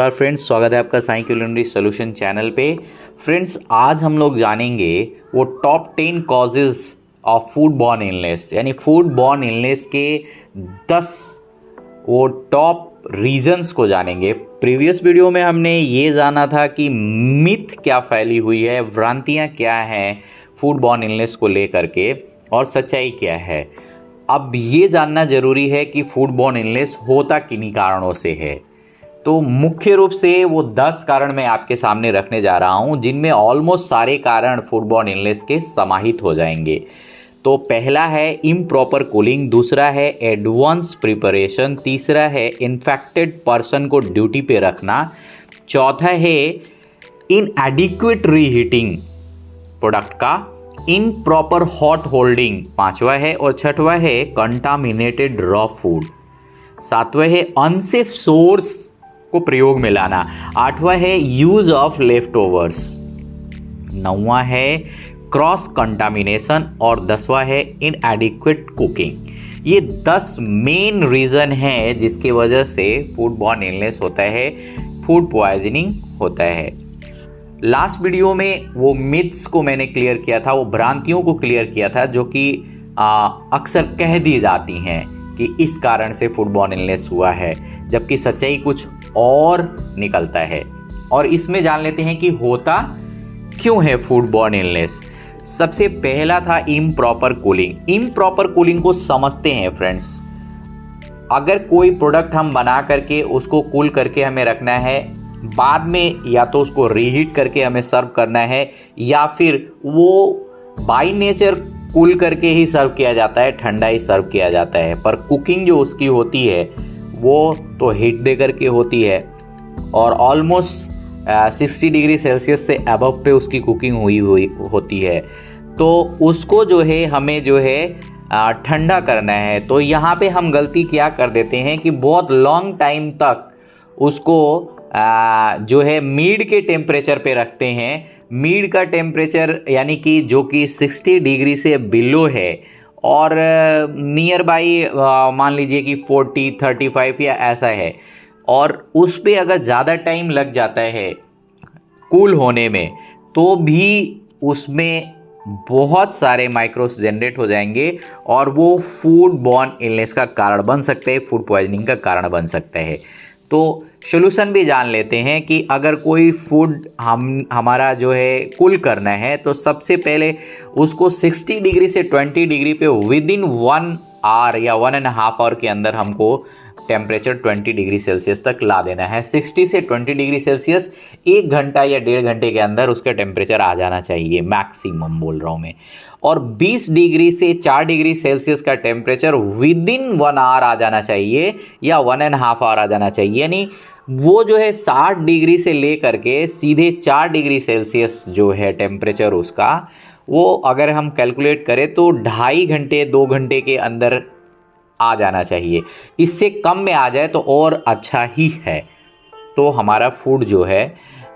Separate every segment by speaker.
Speaker 1: नमस्कार फ्रेंड्स, स्वागत है आपका साई क्यूलिनरी सॉल्यूशन चैनल पे। फ्रेंड्स, आज हम लोग जानेंगे वो top 10 causes of food borne illness, यानी फूड बॉर्न इलनेस के 10 वो टॉप रीजंस को जानेंगे। प्रीवियस वीडियो में हमने ये जाना था कि मिथ क्या फैली हुई है, भ्रांतियाँ क्या हैं फूड बॉर्न इलनेस को लेकर के और सच्चाई क्या है। अब ये जानना ज़रूरी है कि फूड बॉर्न इलनेस होता किन्हीं कारणों से है। तो मुख्य रूप से वो 10 कारण मैं आपके सामने रखने जा रहा हूँ, जिनमें ऑलमोस्ट सारे कारण फूड बॉर्न इलनेस के समाहित हो जाएंगे। तो पहला है इम्प्रॉपर कूलिंग, दूसरा है एडवांस प्रिपरेशन, तीसरा है इन्फेक्टेड पर्सन को ड्यूटी पे रखना, चौथा है इनएडिक्वेट रीहीटिंग प्रोडक्ट का, इनप्रॉपर हॉट होल्डिंग पांचवा है, और छठवा है कंटामिनेटेड रॉ फूड, सातवां है अनसेफ सोर्स को प्रयोग में लाना, आठवां है यूज ऑफ लेफ्ट ओवर्स, नौवां है क्रॉस कंटामिनेशन और 10वां है इनएडिक्वेट कुकिंग। ये 10 मेन रीज़न है जिसकी वजह से फूड बॉर्न इलनेस होता है, फूड पॉइजनिंग होता है। लास्ट वीडियो में वो मिथ्स को मैंने क्लियर किया था, वो भ्रांतियों को क्लियर किया था जो कि अक्सर कह दी जाती हैं कि इस कारण से फूड बॉर्न इलनेस हुआ है, जबकि सच्चाई कुछ और निकलता है। और इसमें जान लेते हैं कि होता क्यों है फूड बॉर्न इलनेस। सबसे पहला था इम्प्रॉपर कूलिंग। इम्प्रॉपर कूलिंग को समझते हैं फ्रेंड्स। अगर कोई प्रोडक्ट हम बना करके उसको कूल करके हमें रखना है, बाद में या तो उसको रीहीट करके हमें सर्व करना है, या फिर वो बाय नेचर कूल करके ही सर्व किया जाता है, ठंडा ही सर्व किया जाता है। पर कुकिंग जो उसकी होती है वो तो हीट दे करके होती है, और ऑलमोस्ट 60 डिग्री सेल्सियस से अबव पे उसकी कुकिंग हुई होती है। तो उसको जो है हमें जो है ठंडा करना है। तो यहाँ पे हम गलती क्या कर देते हैं कि बहुत लॉन्ग टाइम तक उसको जो है मिड के टेम्परेचर पे रखते हैं। मिड का टेम्परेचर यानी कि जो कि 60 डिग्री से बिलो है, और नियर बाई मान लीजिए कि 40, 35 या ऐसा है, और उस पर अगर ज़्यादा टाइम लग जाता है कूल होने में, तो भी उसमें बहुत सारे माइक्रोब्स जनरेट हो जाएंगे और वो फूड बॉर्न इलनेस का कारण बन सकते हैं, फूड पॉइजनिंग का कारण बन सकता है। तो सोल्यूशन भी जान लेते हैं कि अगर कोई फूड हमारा जो है कूल करना है, तो सबसे पहले उसको 60 डिग्री से 20 डिग्री पे विद इन 1 आवर या 1.5 आवर के अंदर हमको टेम्परेचर 20 डिग्री सेल्सियस तक ला देना है। 60 से 20 डिग्री सेल्सियस 1 घंटा या 1.5 घंटे के अंदर उसका टेम्परेचर आ जाना चाहिए, मैक्सिमम बोल रहा हूँ मैं। और 20 डिग्री से 4 डिग्री सेल्सियस का टेम्परेचर विद इन 1 आवर आ जाना चाहिए या 1.5 आवर आ जाना चाहिए। यानी वो जो है 60 डिग्री से ले करके सीधे 4 डिग्री सेल्सियस जो है टेम्परेचर उसका, वो अगर हम कैलकुलेट करें तो 2.5 घंटे 2 घंटे के अंदर आ जाना चाहिए। इससे कम में आ जाए तो और अच्छा ही है। तो हमारा फूड जो है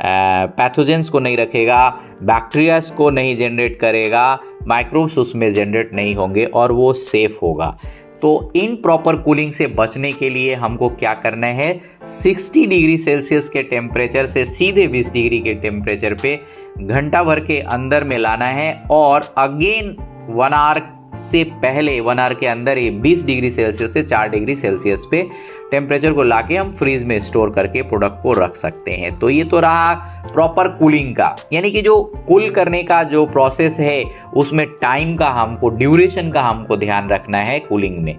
Speaker 1: पैथोजेंस को नहीं रखेगा, बैक्टीरियाज को नहीं जनरेट करेगा, माइक्रोब्स उसमें जनरेट नहीं होंगे और वो सेफ होगा। तो इन प्रॉपर कूलिंग से बचने के लिए हमको क्या करना है, 60 डिग्री सेल्सियस के टेम्परेचर से सीधे 20 डिग्री के टेम्परेचर पे घंटा भर के अंदर में लाना है, और अगेन 1 आवर से पहले 1 आवर के अंदर ही 20 डिग्री सेल्सियस से 4 डिग्री सेल्सियस पे टेम्परेचर को लाके हम फ्रीज में स्टोर करके प्रोडक्ट को रख सकते हैं। तो ये तो रहा प्रॉपर कूलिंग का, यानी कि जो कूल करने का जो प्रोसेस है उसमें टाइम का हमको, ड्यूरेशन का हमको ध्यान रखना है कूलिंग में।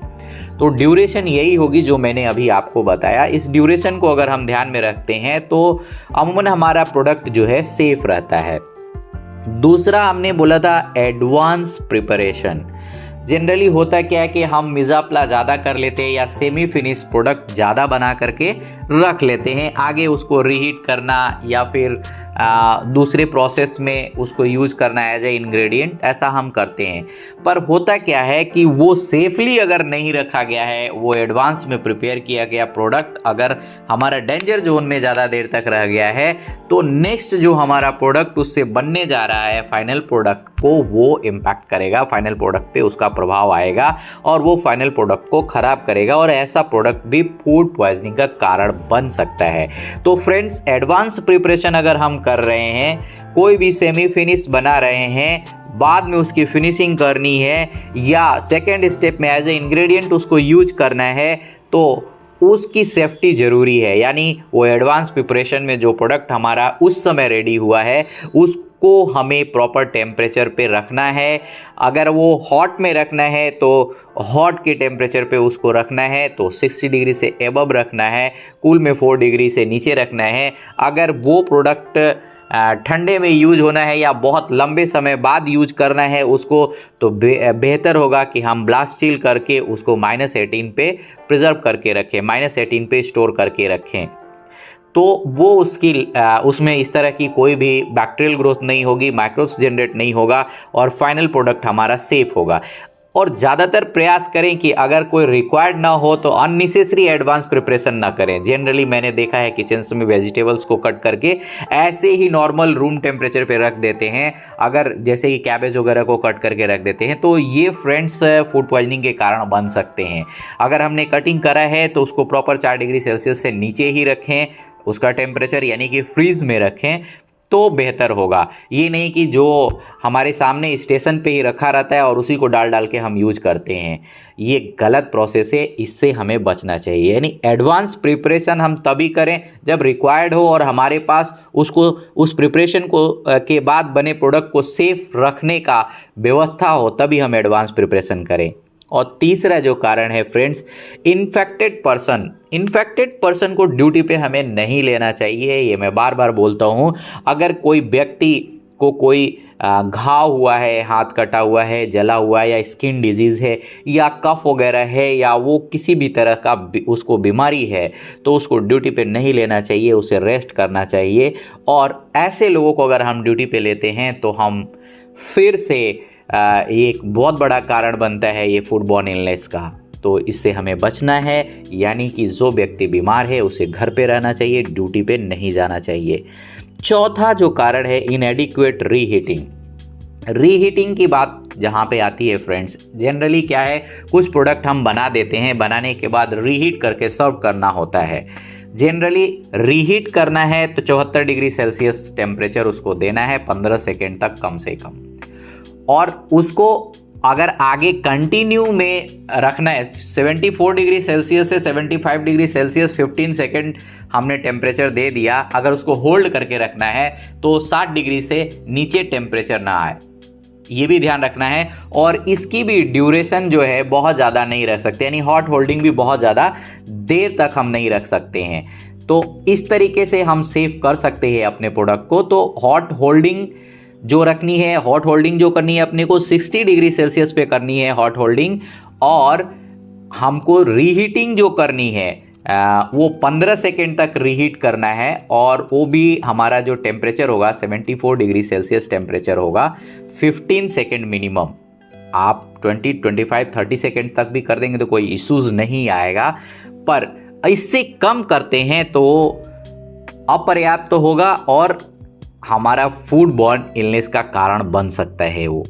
Speaker 1: तो ड्यूरेशन यही होगी जो मैंने अभी आपको बताया। इस ड्यूरेशन को अगर हम ध्यान में रखते हैं तो अमूमन हमारा प्रोडक्ट जो है सेफ रहता है। दूसरा हमने बोला था एडवांस प्रिपरेशन। जनरली होता क्या है कि हम मिजापला ज़्यादा कर लेते हैं या सेमी फिनिश प्रोडक्ट ज़्यादा बना करके रख लेते हैं, आगे उसको रीहीट करना या फिर दूसरे प्रोसेस में उसको यूज करना एज ए इंग्रेडिएंट, ऐसा हम करते हैं। पर होता क्या है कि वो सेफली अगर नहीं रखा गया है, वो एडवांस में प्रिपेयर किया गया प्रोडक्ट अगर हमारा डेंजर जोन में ज़्यादा देर तक रह गया है, तो नेक्स्ट जो हमारा प्रोडक्ट उससे बनने जा रहा है फाइनल प्रोडक्ट को वो इम्पैक्ट करेगा, फाइनल प्रोडक्ट पे उसका प्रभाव आएगा और वो फाइनल प्रोडक्ट को खराब करेगा, और ऐसा प्रोडक्ट भी फूड पॉइजनिंग का कारण बन सकता है। तो फ्रेंड्स, एडवांस प्रिपरेशन अगर हम कर रहे हैं, कोई भी सेमी फिनिश बना रहे हैं, बाद में उसकी फिनिशिंग करनी है या सेकेंड स्टेप में एज ए इंग्रेडिएंट उसको यूज करना है, तो उसकी सेफ्टी ज़रूरी है। यानी वो एडवांस प्रिपरेशन में जो प्रोडक्ट हमारा उस समय रेडी हुआ है उसको हमें प्रॉपर टेम्परेचर पे रखना है। अगर वो हॉट में रखना है तो हॉट के टेम्परेचर पे उसको रखना है, तो 60 डिग्री से एबव रखना है, कूल में 4 डिग्री से नीचे रखना है। अगर वो प्रोडक्ट ठंडे में यूज होना है या बहुत लंबे समय बाद यूज करना है उसको, तो बेहतर होगा कि हम ब्लास्ट सील करके उसको -18 पे प्रिजर्व करके रखें, -18 पे स्टोर करके रखें। तो वो उसमें इस तरह की कोई भी बैक्टीरियल ग्रोथ नहीं होगी, माइक्रोब्स जनरेट नहीं होगा और फाइनल प्रोडक्ट हमारा सेफ होगा। और ज़्यादातर प्रयास करें कि अगर कोई रिक्वायर्ड ना हो तो अननेसेसरी एडवांस प्रिपरेशन ना करें। जनरली मैंने देखा है किचन्स में वेजिटेबल्स को कट करके ऐसे ही नॉर्मल रूम टेम्परेचर पे रख देते हैं, अगर जैसे कि कैबेज वगैरह को कट करके रख देते हैं, तो ये फ्रेंड्स फूड पॉइजनिंग के कारण बन सकते हैं। अगर हमने कटिंग करा है तो उसको प्रॉपर 4 डिग्री सेल्सियस से नीचे ही रखें, उसका टेम्परेचर यानी कि फ्रीज में रखें तो बेहतर होगा। ये नहीं कि जो हमारे सामने स्टेशन पे ही रखा रहता है और उसी को डाल के हम यूज करते हैं, ये गलत प्रोसेस है, इससे हमें बचना चाहिए। यानी एडवांस प्रिपरेशन हम तभी करें जब रिक्वायर्ड हो और हमारे पास उसको उस प्रिपरेशन को के बाद बने प्रोडक्ट को सेफ रखने का व्यवस्था हो, तभी हम एडवांस प्रिपरेशन करें। और तीसरा जो कारण है फ्रेंड्स, इन्फेक्टेड पर्सन को ड्यूटी पे हमें नहीं लेना चाहिए। ये मैं बार बार बोलता हूँ। अगर कोई व्यक्ति को कोई घाव हुआ है, हाथ कटा हुआ है, जला हुआ है, या स्किन डिजीज़ है या कफ वगैरह है या वो किसी भी तरह का उसको बीमारी है, तो उसको ड्यूटी पे नहीं लेना चाहिए, उसे रेस्ट करना चाहिए। और ऐसे लोगों को अगर हम ड्यूटी पे लेते हैं तो हम फिर से ये एक बहुत बड़ा कारण बनता है ये फूडबॉर्न इलनेस का। तो इससे हमें बचना है, यानी कि जो व्यक्ति बीमार है उसे घर पे रहना चाहिए, ड्यूटी पे नहीं जाना चाहिए। चौथा जो कारण है इनएडिक्वेट रीहीटिंग की बात जहाँ पे आती है फ्रेंड्स, जनरली क्या है, कुछ प्रोडक्ट हम बना देते हैं, बनाने के बाद रीहीट करके सर्व करना होता है। जनरली रीहीट करना है तो 74 डिग्री सेल्सियस टेम्परेचर उसको देना है 15 सेकेंड तक कम से कम, और उसको अगर आगे कंटिन्यू में रखना है 74 डिग्री सेल्सियस से 75 डिग्री सेल्सियस 15 सेकेंड हमने टेम्परेचर दे दिया, अगर उसको होल्ड करके रखना है तो 60 डिग्री से नीचे टेम्परेचर ना आए, ये भी ध्यान रखना है। और इसकी भी ड्यूरेशन जो है बहुत ज़्यादा नहीं रख सकते, यानी हॉट होल्डिंग भी बहुत ज़्यादा देर तक हम नहीं रख सकते हैं। तो इस तरीके से हम सेव कर सकते हैं अपने प्रोडक्ट को। तो हॉट होल्डिंग जो रखनी है, हॉट होल्डिंग जो करनी है अपने को 60 डिग्री सेल्सियस पे करनी है हॉट होल्डिंग, और हमको रीहीटिंग जो करनी है वो 15 सेकेंड तक रीहीट करना है, और वो भी हमारा जो टेम्परेचर होगा 74 डिग्री सेल्सियस टेम्परेचर होगा 15 सेकेंड मिनिमम। आप 20, 25, 30 सेकेंड तक भी कर देंगे तो कोई इश्यूज नहीं आएगा, पर इससे कम करते हैं तो अपर्याप्त तो होगा और हमारा फूडबॉर्न इलनेस का कारण बन सकता है वो।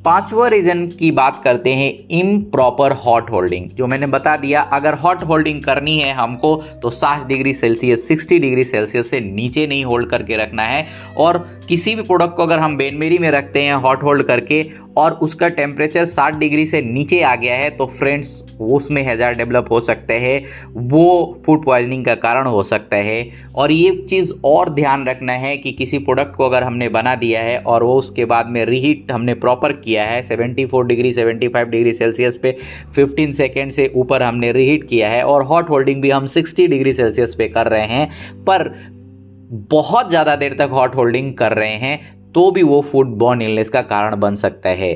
Speaker 1: पांचवा रीज़न की बात करते हैं इम्प्रॉपर हॉट होल्डिंग। जो मैंने बता दिया, अगर हॉट होल्डिंग करनी है हमको तो 60 डिग्री सेल्सियस 60 डिग्री सेल्सियस से नीचे नहीं होल्ड करके रखना है। और किसी भी प्रोडक्ट को अगर हम बेनमेरी में रखते हैं हॉट होल्ड करके और उसका टेम्परेचर 60 डिग्री से नीचे आ गया है तो फ्रेंड्स उसमें हैज़ार्ड डेवलप हो सकते हैं, वो फूड पॉइजनिंग का कारण हो सकता है। और ये चीज़ और ध्यान रखना है कि किसी प्रोडक्ट को अगर हमने बना दिया है और वो उसके बाद में रीहीट हमने प्रॉपर किया है 74 डिग्री 75 डिग्री सेल्सियस पे 15 सेकेंड से ऊपर हमने रीहीट किया है, और हॉट होल्डिंग भी हम 60 डिग्री सेल्सियस पे कर रहे हैं, पर बहुत ज़्यादा देर तक हॉट होल्डिंग कर रहे हैं तो भी वो फूडबॉर्न इलनेस का कारण बन सकता है।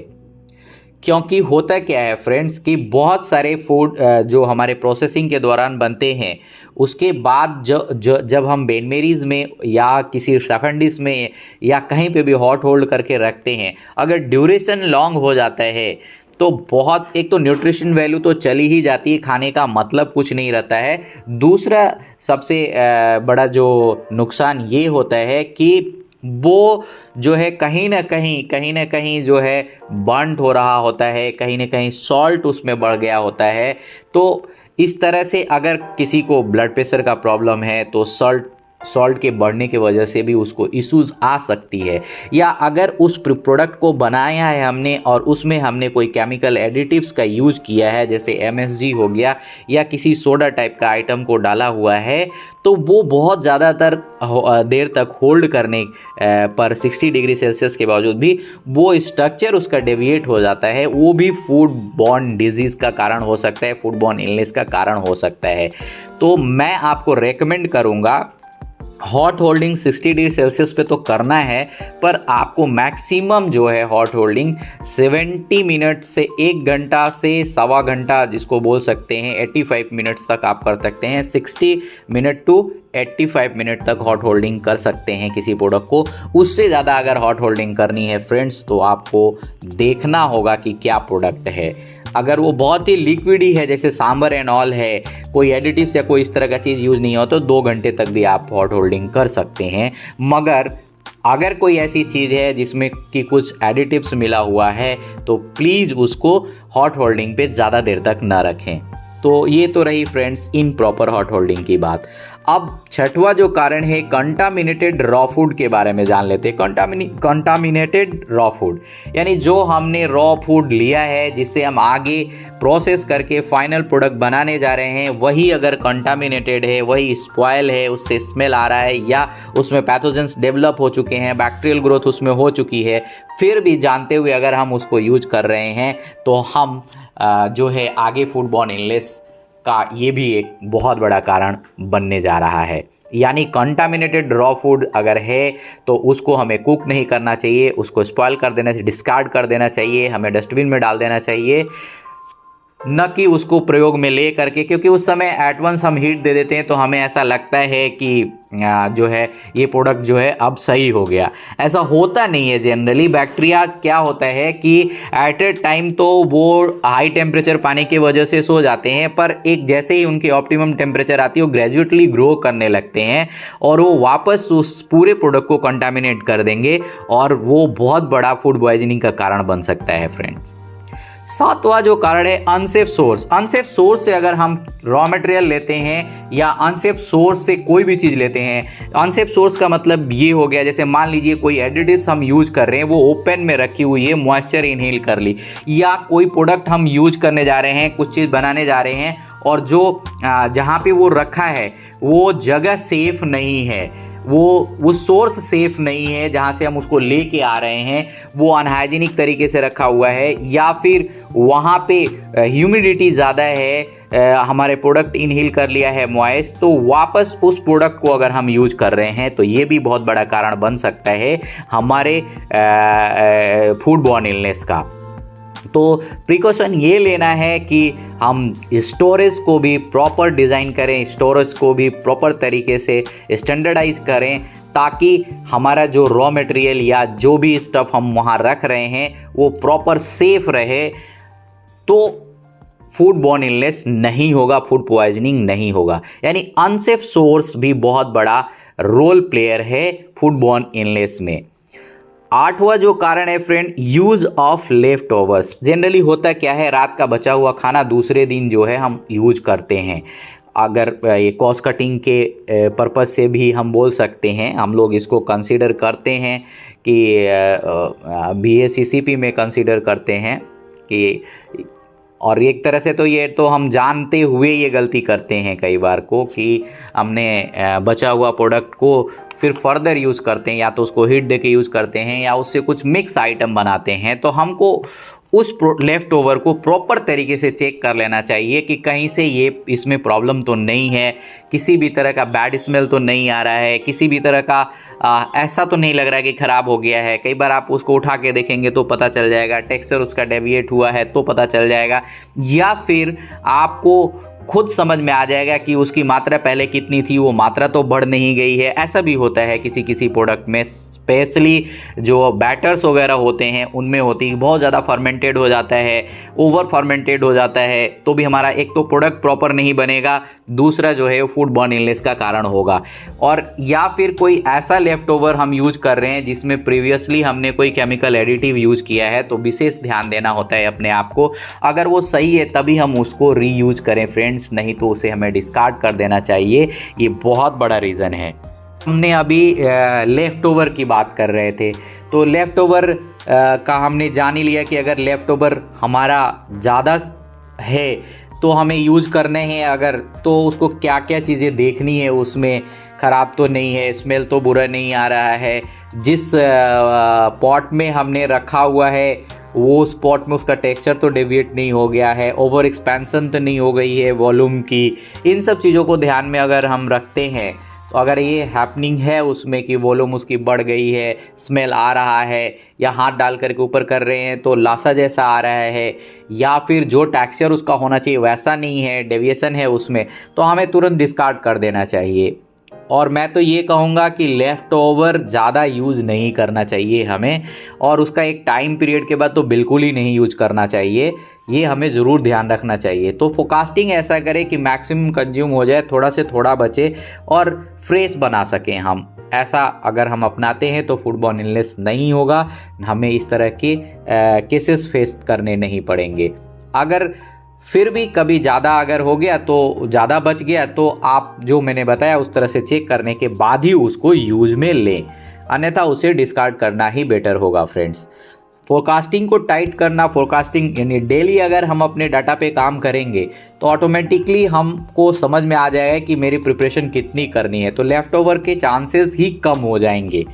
Speaker 1: क्योंकि होता क्या है फ्रेंड्स कि बहुत सारे फूड जो हमारे प्रोसेसिंग के दौरान बनते हैं, उसके बाद जब हम बेनमेरीज में या किसी स्टफेंडिस में या कहीं पे भी हॉट होल्ड करके रखते हैं, अगर ड्यूरेशन लॉन्ग हो जाता है तो बहुत, एक तो न्यूट्रिशन वैल्यू तो चली ही जाती है, खाने का मतलब कुछ नहीं रहता है। दूसरा सबसे बड़ा जो नुकसान ये होता है कि वो जो है कहीं ना कहीं जो है बर्नड हो रहा होता है, कहीं ना कहीं सॉल्ट उसमें बढ़ गया होता है। तो इस तरह से अगर किसी को ब्लड प्रेशर का प्रॉब्लम है तो सॉल्ट के बढ़ने की वजह से भी उसको इश्यूज आ सकती है। या अगर उस प्रोडक्ट को बनाया है हमने और उसमें हमने कोई केमिकल एडिटिव्स का यूज़ किया है, जैसे MSG हो गया या किसी सोडा टाइप का आइटम को डाला हुआ है, तो वो बहुत ज़्यादातर देर तक होल्ड करने पर 60 डिग्री सेल्सियस के बावजूद भी वो स्ट्रक्चर उसका डेविएट हो जाता है। वो भी फूड बॉर्न डिजीज़ का कारण हो सकता है, फूड बॉर्न इलनेस का कारण हो सकता है। तो मैं आपको रेकमेंड करूँगा, हॉट होल्डिंग 60 डिग्री सेल्सियस पे तो करना है, पर आपको मैक्सिमम जो है हॉट होल्डिंग 70 मिनट से 1 घंटा से सवा घंटा, जिसको बोल सकते हैं 85 मिनट्स तक आप कर सकते हैं। 60 मिनट टू 85 मिनट तक हॉट होल्डिंग कर सकते हैं किसी प्रोडक्ट को। उससे ज़्यादा अगर हॉट होल्डिंग करनी है फ्रेंड्स, तो आपको देखना होगा कि क्या प्रोडक्ट है। अगर वो बहुत ही लिक्विड ही है, जैसे सांबर एंड ऑल है, कोई एडिटिव्स या कोई इस तरह का चीज़ यूज़ नहीं हो, तो 2 घंटे तक भी आप हॉट होल्डिंग कर सकते हैं। मगर अगर कोई ऐसी चीज़ है जिसमें कि कुछ एडिटिव्स मिला हुआ है, तो प्लीज़ उसको हॉट होल्डिंग पे ज़्यादा देर तक ना रखें। तो ये तो रही फ्रेंड्स इम्प्रॉपर हॉट होल्डिंग की बात। अब छठवां जो कारण है कंटामिनेटेड रॉ फूड के बारे में जान लेते हैं। कंटामिनेटेड रॉ फूड यानी जो हमने रॉ फूड लिया है, जिससे हम आगे प्रोसेस करके फाइनल प्रोडक्ट बनाने जा रहे हैं, वही अगर कंटामिनेटेड है, वही स्पॉयल है, उससे स्मेल आ रहा है या उसमें पैथोजेंस डेवलप हो चुके हैं, बैक्टीरियल ग्रोथ उसमें हो चुकी है, फिर भी जानते हुए अगर हम उसको यूज कर रहे हैं, तो हम जो है आगे फूड बॉर्न इलनेस का ये भी एक बहुत बड़ा कारण बनने जा रहा है। यानी कंटामिनेटेड रॉ फूड अगर है तो उसको हमें कुक नहीं करना चाहिए, उसको स्पॉइल कर देना चाहिए, डिस्कार्ड कर देना चाहिए, हमें डस्टबिन में डाल देना चाहिए, न कि उसको प्रयोग में ले करके, क्योंकि उस समय एट वंस हम हीट दे देते हैं तो हमें ऐसा लगता है कि जो है ये प्रोडक्ट जो है अब सही हो गया। ऐसा होता नहीं है। जनरली बैक्टीरिया क्या होता है कि एट ए टाइम तो वो हाई टेम्परेचर पाने की वजह से सो जाते हैं, पर एक जैसे ही उनकी ऑप्टिमम टेम्परेचर आती है वो ग्रेजुएटली ग्रो करने लगते हैं और वो वापस उस पूरे प्रोडक्ट को कंटामिनेट कर देंगे और वो बहुत बड़ा फूड पॉइजनिंग का कारण बन सकता है फ्रेंड्स। सातवां जो कारण है अनसेफ सोर्स। अनसेफ सोर्स से अगर हम रॉ मटेरियल लेते हैं या अनसेफ सोर्स से कोई भी चीज़ लेते हैं, अनसेफ सोर्स का मतलब ये हो गया, जैसे मान लीजिए कोई एडिटिव्स हम यूज कर रहे हैं, वो ओपन में रखी हुई है, मॉइस्चर इनहेल कर ली, या कोई प्रोडक्ट हम यूज करने जा रहे हैं, कुछ चीज़ बनाने जा रहे हैं और जो जहाँ पे वो रखा है वो जगह सेफ नहीं है, वो सोर्स सेफ नहीं है जहाँ से हम उसको लेके आ रहे हैं, वो अनहाइजीनिक तरीके से रखा हुआ है, या फिर वहाँ पे ह्यूमिडिटी ज़्यादा है, हमारे प्रोडक्ट इनहेल कर लिया है मॉइस्ट, तो वापस उस प्रोडक्ट को अगर हम यूज कर रहे हैं तो ये भी बहुत बड़ा कारण बन सकता है हमारे फूड बॉर्न इलनेस का। तो प्रिकॉशन ये लेना है कि हम स्टोरेज को भी प्रॉपर डिज़ाइन करें, स्टोरेज को भी प्रॉपर तरीके से स्टैंडर्डाइज करें, ताकि हमारा जो रॉ मटेरियल या जो भी स्टफ़ हम वहाँ रख रहे हैं वो प्रॉपर सेफ रहे, तो फूड बॉर्न इलनेस नहीं होगा, फूड पॉइजनिंग नहीं होगा। यानी अनसेफ सोर्स भी बहुत बड़ा रोल प्लेयर है फूड बॉर्न इलनेस में। आठवां जो कारण है friend use of left overs. Generally होता क्या है, रात का बचा हुआ खाना दूसरे दिन जो है हम यूज करते हैं। अगर ये कॉस्ट कटिंग के पर्पज़ से भी हम बोल सकते हैं, हम लोग इसको कंसीडर करते हैं कि BACCP में कंसीडर करते हैं कि, और एक तरह से तो ये तो हम जानते हुए ये गलती करते हैं कई बार को कि हमने बचा हुआ प्रोडक्ट को फिर फर्दर यूज़ करते हैं, या तो उसको हीट दे के यूज़ करते हैं या उससे कुछ मिक्स आइटम बनाते हैं। तो हमको उस लेफ़्ट ओवर को प्रॉपर तरीके से चेक कर लेना चाहिए कि कहीं से ये इसमें प्रॉब्लम तो नहीं है, किसी भी तरह का बैड स्मेल तो नहीं आ रहा है, किसी भी तरह का ऐसा तो नहीं लग रहा है कि ख़राब हो गया है। कई बार आप उसको उठा के देखेंगे तो पता चल जाएगा, टेक्सचर उसका डेविएट हुआ है तो पता चल जाएगा, या फिर आपको खुद समझ में आ जाएगा कि उसकी मात्रा पहले कितनी थी, वो मात्रा तो बढ़ नहीं गई है। ऐसा भी होता है किसी किसी प्रोडक्ट में, स्पेशली जो बैटर्स वगैरह होते हैं उनमें होती है, बहुत ज़्यादा फर्मेंटेड हो जाता है, ओवर फर्मेंटेड हो जाता है, तो भी हमारा एक तो प्रोडक्ट प्रॉपर नहीं बनेगा, दूसरा जो है वो फूड बॉर्न इलनेस का कारण होगा। और या फिर कोई ऐसा लेफ़्ट ओवर हम यूज कर रहे हैं जिसमें प्रीवियसली हमने कोई केमिकल एडिटिव यूज़ किया है, तो विशेष ध्यान देना होता है अपने आप को। अगर वो सही है तभी हम उसको रीयूज करें फ्रेंड्स, नहीं तो उसे हमें डिस्कार्ड कर देना चाहिए। ये बहुत बड़ा रीज़न है। हमने अभी लेफ़्ट ओवर की बात कर रहे थे, तो लेफ़्ट ओवर का हमने जान ही लिया कि अगर लेफ़्ट ओवर हमारा ज़्यादा है तो हमें यूज़ करने हैं, अगर तो उसको क्या क्या चीज़ें देखनी है, उसमें ख़राब तो नहीं है, स्मेल तो बुरा नहीं आ रहा है, जिस पॉट में हमने रखा हुआ है वो उस पॉट में उसका टेक्सचर तो डेविएट नहीं हो गया है, ओवर एक्सपेंसन तो नहीं हो गई है वॉल्यूम की। इन सब चीज़ों को ध्यान में अगर हम रखते हैं तो अगर ये हैपनिंग है उसमें कि वॉल्यूम उसकी बढ़ गई है, स्मेल आ रहा है, या हाथ डाल करके ऊपर कर रहे हैं तो लासा जैसा आ रहा है, या फिर जो टेक्सचर उसका होना चाहिए वैसा नहीं है, डेविएशन है उसमें, तो हमें तुरंत डिस्कार्ड कर देना चाहिए। और मैं तो ये कहूँगा कि लेफ़्ट ओवर ज़्यादा यूज़ नहीं करना चाहिए हमें, और उसका एक टाइम पीरियड के बाद तो बिल्कुल ही नहीं यूज करना चाहिए, ये हमें ज़रूर ध्यान रखना चाहिए। तो फोरकास्टिंग ऐसा करें कि मैक्सिमम कंज्यूम हो जाए, थोड़ा से थोड़ा बचे और फ्रेश बना सकें हम। ऐसा अगर हम अपनाते हैं तो फूड बॉर्न इलनेस नहीं होगा, हमें इस तरह के केसेस फेस करने नहीं पड़ेंगे। अगर फिर भी कभी ज़्यादा अगर हो गया तो ज़्यादा बच गया तो आप जो मैंने बताया उस तरह से चेक करने के बाद ही उसको यूज़ में लें, अन्यथा उसे डिस्कार्ड करना ही बेटर होगा फ्रेंड्स। फोरकास्टिंग को टाइट करना, फोरकास्टिंग यानी डेली अगर हम अपने डाटा पे काम करेंगे तो ऑटोमेटिकली हमको समझ में आ जाएगा कि मेरी प्रिपरेशन कितनी करनी है, तो लेफ़्ट ओवर के चांसेस ही कम हो जाएंगे।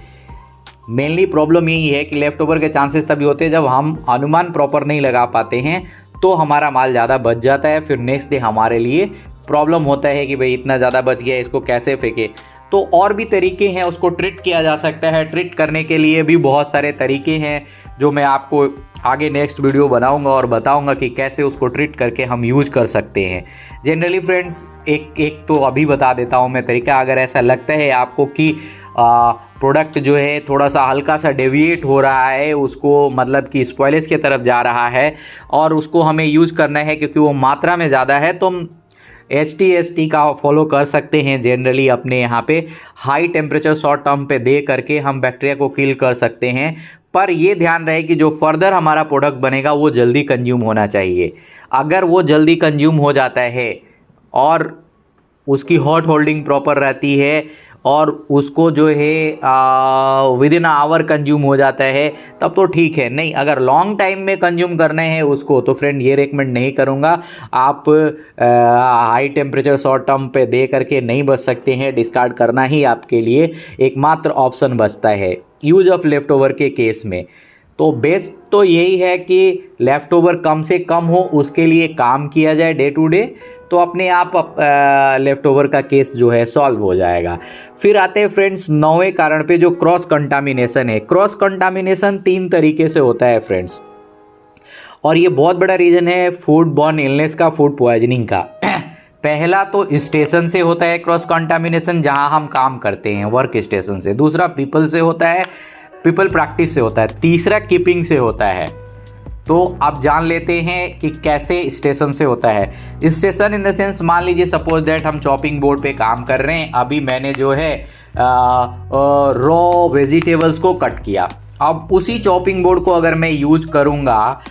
Speaker 1: मेनली प्रॉब्लम यही है कि लेफ़्ट ओवर के चांसेस तभी होते हैं जब हम अनुमान प्रॉपर नहीं लगा पाते हैं, तो हमारा माल ज़्यादा बच जाता है, फिर नेक्स्ट डे हमारे लिए प्रॉब्लम होता है कि भाई इतना ज़्यादा बच गया, इसको कैसे फेंके। तो और भी तरीके हैं, उसको ट्रीट किया जा सकता है। ट्रीट करने के लिए भी बहुत सारे तरीके हैं जो मैं आपको आगे नेक्स्ट वीडियो बनाऊंगा और बताऊंगा कि कैसे उसको ट्रीट करके हम यूज कर सकते हैं। जनरली फ्रेंड्स एक तो अभी बता देता हूं मैं तरीका। अगर ऐसा लगता है आपको कि प्रोडक्ट जो है थोड़ा सा हल्का सा डेविएट हो रहा है, उसको मतलब कि स्पॉइलेज की तरफ जा रहा है और उसको हमें यूज़ करना है क्योंकि वो मात्रा में ज़्यादा है, तो हम HTST का फॉलो कर सकते हैं। जनरली अपने यहाँ पे हाई टेम्परेचर शॉर्ट टर्म पे दे करके हम बैक्टीरिया को किल कर सकते हैं। पर ये ध्यान रहे कि जो फर्दर हमारा प्रोडक्ट बनेगा वो जल्दी कंज्यूम होना चाहिए। अगर वो जल्दी कंज्यूम हो जाता है और उसकी हॉट होल्डिंग प्रॉपर रहती है और उसको जो है विद इन आवर कंज्यूम हो जाता है, तब तो ठीक है। नहीं, अगर लॉन्ग टाइम में कंज्यूम करने हैं उसको, तो फ्रेंड ये रेकमेंड नहीं करूँगा। आप हाई टेम्परेचर शॉर्ट टर्म पे दे करके नहीं बच सकते हैं, डिस्कार्ड करना ही आपके लिए एकमात्र ऑप्शन बचता है यूज ऑफ लेफ़्ट ओवर के केस में। तो बेस्ट तो यही है कि लेफ़्ट ओवर कम से कम हो, उसके लिए काम किया जाए डे टू डे, तो अपने आप लेफ़्ट ओवर का केस जो है सॉल्व हो जाएगा। फिर आते हैं फ्रेंड्स 9वें कारण पे, जो क्रॉस कंटामिनेशन है। क्रॉस कंटामिनेशन 3 तरीके से होता है फ्रेंड्स, और ये बहुत बड़ा रीज़न है फूड बॉर्न इलनेस का, फूड पॉइजनिंग का। पहला तो स्टेशन से होता है क्रॉस कंटामिनेशन, जहां हम काम करते हैं वर्क स्टेशन से। दूसरा पीपल से होता है, पीपल प्रैक्टिस से होता है। तीसरा कीपिंग से होता है। तो आप जान लेते हैं कि कैसे स्टेशन से होता है। स्टेशन इन द सेंस, मान लीजिए सपोज दैट हम चॉपिंग बोर्ड पे काम कर रहे हैं। अभी मैंने जो है रॉ वेजिटेबल्स को कट किया। अब उसी चॉपिंग बोर्ड को अगर मैं यूज करूँगा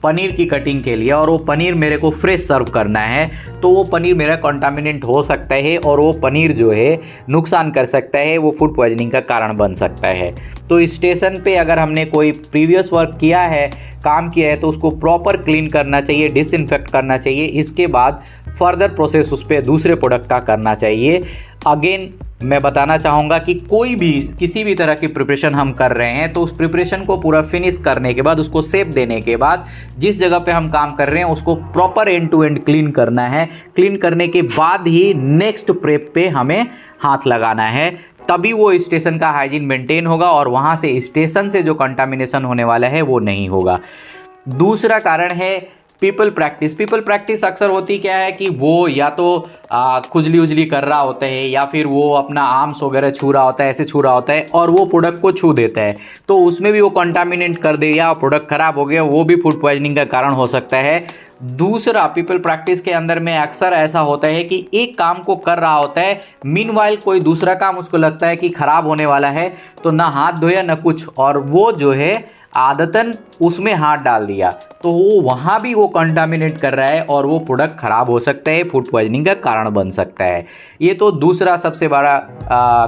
Speaker 1: पनीर की कटिंग के लिए, और वो पनीर मेरे को फ्रेश सर्व करना है, तो वो पनीर मेरा कंटामिनेंट हो सकता है और वो पनीर जो है नुकसान कर सकता है, वो फूड पॉइजनिंग का कारण बन सकता है। तो स्टेशन पे अगर हमने कोई प्रीवियस वर्क किया है, काम किया है, तो उसको प्रॉपर क्लीन करना चाहिए, डिसइंफेक्ट करना चाहिए। इसके बाद फर्दर प्रोसेस उस पर दूसरे प्रोडक्ट का करना चाहिए। अगेन मैं बताना चाहूँगा कि कोई भी किसी भी तरह की प्रिपरेशन हम कर रहे हैं तो उस प्रिपरेशन को पूरा फिनिश करने के बाद, उसको शेप देने के बाद, जिस जगह पे हम काम कर रहे हैं उसको proper end to end clean करना है। क्लीन करने के बाद ही नेक्स्ट प्रेप पे हमें हाथ लगाना है, तभी वो स्टेशन का हाइजीन मेंटेन होगा और वहाँ से स्टेशन से जो कंटामिनेशन होने वाला है वो नहीं होगा। दूसरा कारण है पीपल प्रैक्टिस। पीपल प्रैक्टिस अक्सर होती क्या है कि वो या तो खुजली उजली कर रहा होता है या फिर वो अपना आर्म्स वगैरह छू रहा होता है, ऐसे छू रहा होता है और वो प्रोडक्ट को छू देता है, तो उसमें भी वो कंटामिनेट कर दे या प्रोडक्ट खराब हो गया, वो भी फूड पॉइजनिंग का कारण हो सकता है। दूसरा, पीपल प्रैक्टिस के अंदर में अक्सर ऐसा होता है कि एक काम को कर रहा होता है, मीनवाइल कोई दूसरा काम उसको लगता है कि खराब होने वाला है, तो ना हाथ धोया ना कुछ, और वो जो है आदतन उसमें हाथ डाल दिया, तो वो वहाँ भी वो कंटामिनेट कर रहा है और वो प्रोडक्ट खराब हो सकता है, फूड पॉइजनिंग का कारण बन सकता है। ये तो दूसरा सबसे बड़ा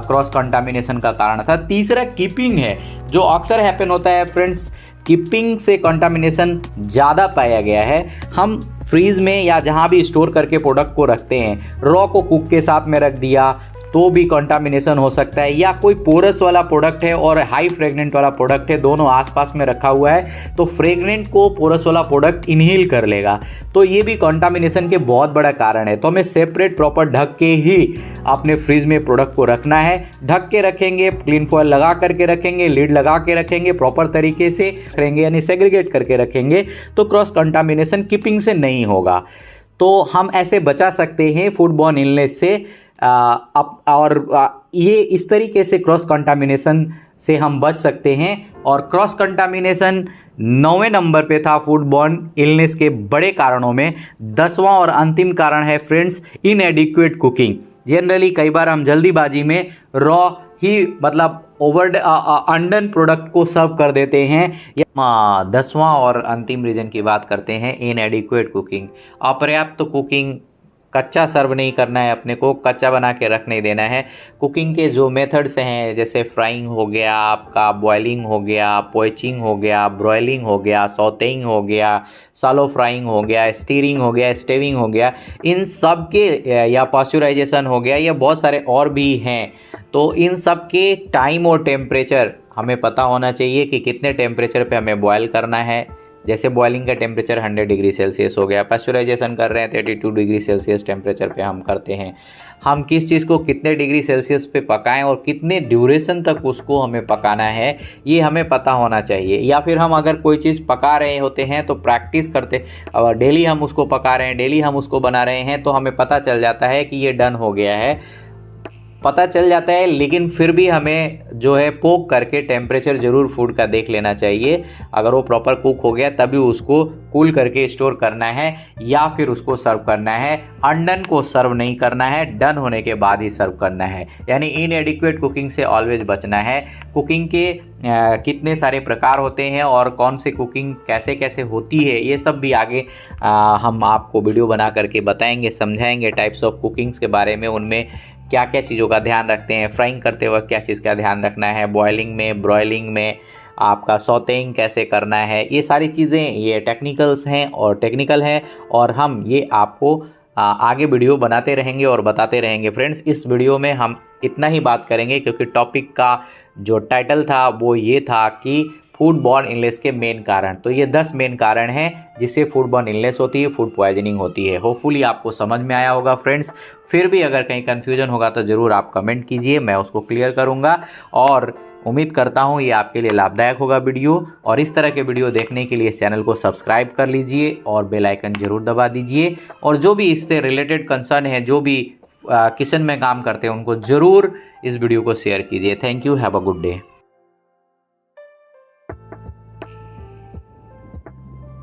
Speaker 1: क्रॉस कंटामिनेशन का कारण था। तीसरा कीपिंग है, जो अक्सर हैपन होता है फ्रेंड्स, कीपिंग से कंटामिनेशन ज़्यादा पाया गया है। हम फ्रीज में या जहाँ भी स्टोर करके प्रोडक्ट को रखते हैं, रॉ को कुक के साथ में रख दिया तो भी कंटामिनेशन हो सकता है, या कोई पोरस वाला प्रोडक्ट है और हाई फ्रेगनेंट वाला प्रोडक्ट है, दोनों आसपास में रखा हुआ है, तो फ्रेगनेंट को पोरस वाला प्रोडक्ट इनहेल कर लेगा, तो ये भी कंटामिनेशन के बहुत बड़ा कारण है। तो हमें सेपरेट प्रॉपर ढक के ही अपने फ्रिज में प्रोडक्ट को रखना है। ढक के रखेंगे, क्लीन फॉयल लगा करके रखेंगे, लिड लगा के रखेंगे, प्रॉपर तरीके से रखेंगे यानी सेग्रीगेट करके रखेंगे, तो क्रॉस कंटामिनेशन कीपिंग से नहीं होगा। तो हम ऐसे बचा सकते हैं फूड बॉर्न इलनेस से। ये इस तरीके से क्रॉस कंटामिनेशन से हम बच सकते हैं। और क्रॉस कंटामिनेशन 9वें नंबर पे था फूड बॉर्न इलनेस के बड़े कारणों में। 10वां और अंतिम कारण है फ्रेंड्स इनएडिक्वेट कुकिंग। जनरली कई बार हम जल्दीबाजी में रॉ ही मतलब अनडन प्रोडक्ट को सर्व कर देते हैं। 10वां और अंतिम रीजन की बात करते हैं, इनएडिक्वेट कुकिंग। अपर्याप्त कुकिंग, कच्चा सर्व नहीं करना है, अपने को कच्चा बना के रख नहीं देना है। कुकिंग के जो मेथड्स हैं, जैसे फ्राइंग हो गया, आपका बॉइलिंग हो गया, पोचिंग हो गया, ब्रॉयलिंग हो गया, सौतेइंग हो गया, सालो फ्राइंग हो गया, स्टीरिंग हो गया, स्टेविंग हो गया, इन सब के या पास्चुराइजेशन हो गया, या बहुत सारे और भी हैं, तो इन सब के टाइम और टेम्परेचर हमें पता होना चाहिए कि कितने टेम्परेचर पे हमें बॉयल करना है। जैसे बॉइलिंग का टेम्परेचर 100 डिग्री सेल्सियस हो गया, पास्चुराइजेशन कर रहे हैं 32 डिग्री सेल्सियस टेम्परेचर पे हम करते हैं। हम किस चीज़ को कितने डिग्री सेल्सियस पे पकाएं और कितने ड्यूरेशन तक उसको हमें पकाना है, ये हमें पता होना चाहिए। या फिर हम अगर कोई चीज़ पका रहे होते हैं तो प्रैक्टिस करते, और डेली हम उसको पका रहे हैं, डेली हम उसको बना रहे हैं, तो हमें पता चल जाता है कि ये डन हो गया है, पता चल जाता है। लेकिन फिर भी हमें जो है पोक करके टेम्परेचर ज़रूर फूड का देख लेना चाहिए। अगर वो प्रॉपर कुक हो गया तभी उसको कूल करके स्टोर करना है या फिर उसको सर्व करना है। अनडन को सर्व नहीं करना है, डन होने के बाद ही सर्व करना है। यानी इनएडिक्वेट कुकिंग से ऑलवेज बचना है। कुकिंग के कितने सारे प्रकार होते हैं और कौन से कुकिंग कैसे कैसे होती है, ये सब भी आगे हम आपको वीडियो बना करके बताएंगे, समझाएंगे टाइप्स ऑफ कुकिंग्स के बारे में, उनमें क्या क्या चीज़ों का ध्यान रखते हैं, फ्राइंग करते वक्त क्या चीज़ का ध्यान रखना है, बॉयलिंग में, ब्रॉयलिंग में आपका सौतेइंग कैसे करना है, ये सारी चीज़ें ये टेक्निकल हैं और हम ये आपको आगे वीडियो बनाते रहेंगे और बताते रहेंगे। फ्रेंड्स, इस वीडियो में हम इतना ही बात करेंगे क्योंकि टॉपिक का जो टाइटल था वो ये था कि फूड बॉर्न इलनेस के मेन कारण। तो ये 10 मेन कारण हैं जिससे फूड बॉर्न इलनेस होती है, फूड पॉइजनिंग होती है। होपफुली आपको समझ में आया होगा फ्रेंड्स। फिर भी अगर कहीं कन्फ्यूजन होगा तो ज़रूर आप कमेंट कीजिए, मैं उसको क्लियर करूँगा। और उम्मीद करता हूँ ये आपके लिए लाभदायक होगा वीडियो। और इस तरह के वीडियो देखने के लिए इस चैनल को सब्सक्राइब कर लीजिए और बेल आइकन ज़रूर दबा दीजिए। और जो भी इससे रिलेटेड कंसर्न है, जो भी किचन में काम करते हैं, उनको ज़रूर इस वीडियो को शेयर कीजिए। Thank you, have a good day.